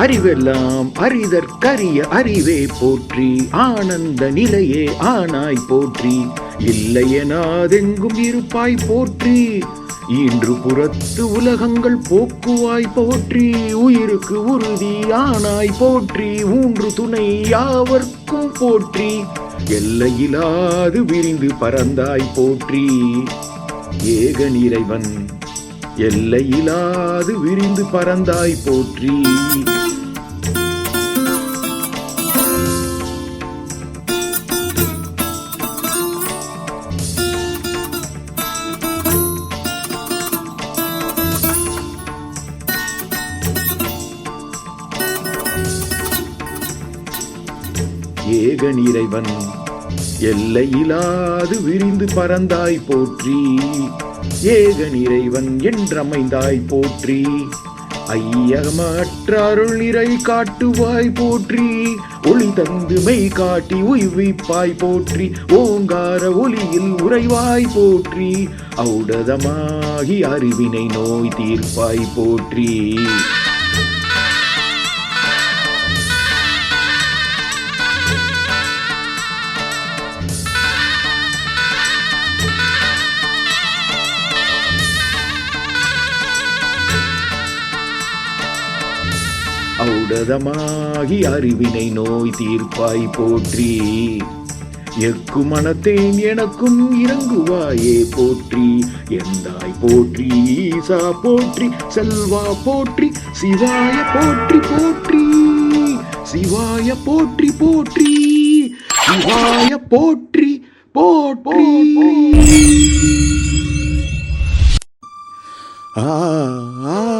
அறிவெல்லாம் அறிதற்கரிய அறிவே போற்றி, ஆனந்த நிலையே ஆனாய் போற்றி, இல்லையெனாதெங்கும் இருப்பாய் போற்றி, இன்று புறத்து உலகங்கள் போக்குவாய் போற்றி, உயிருக்கு உறுதி ஆனாய் போற்றி, ஊன்று துணை யாவர்க்கும் போற்றி, எல்லையிலாது விரிந்து பறந்தாய் போற்றி, ஏகன் இறைவன் எல்லையிலாது விரிந்து பறந்தாய் போற்றி. ஏகன் இறைவன் எல்லையிலாது விரிந்து பறந்தாய் போற்றி, ஏகன் இறைவன் என்றமைந்தாய் போற்றி, ஐயமற்ற அருள் நிறை காட்டுவாய் போற்றி, ஒளி தந்து மெய் காட்டி உய்விப்பாய் போற்றி, ஓங்கார ஒளியில் உறைவாய் போற்றி, ஔடதமாகி அறிவினை நோய் தீர்ப்பாய் போற்றி. ஔடதமாகி அறிவினை நோய் தீர்ப்பாய் போற்றி, எக்கு மனத்தேன் எனக்கும் இறங்குவாயே போற்றி, எந்தாய் போற்றி, ஈசா போற்றி, செல்வா போற்றி, சிவாய போற்றி போற்றி, சிவாய போற்றி போற்றி, சிவாய போற்றி போற்றி. ஆ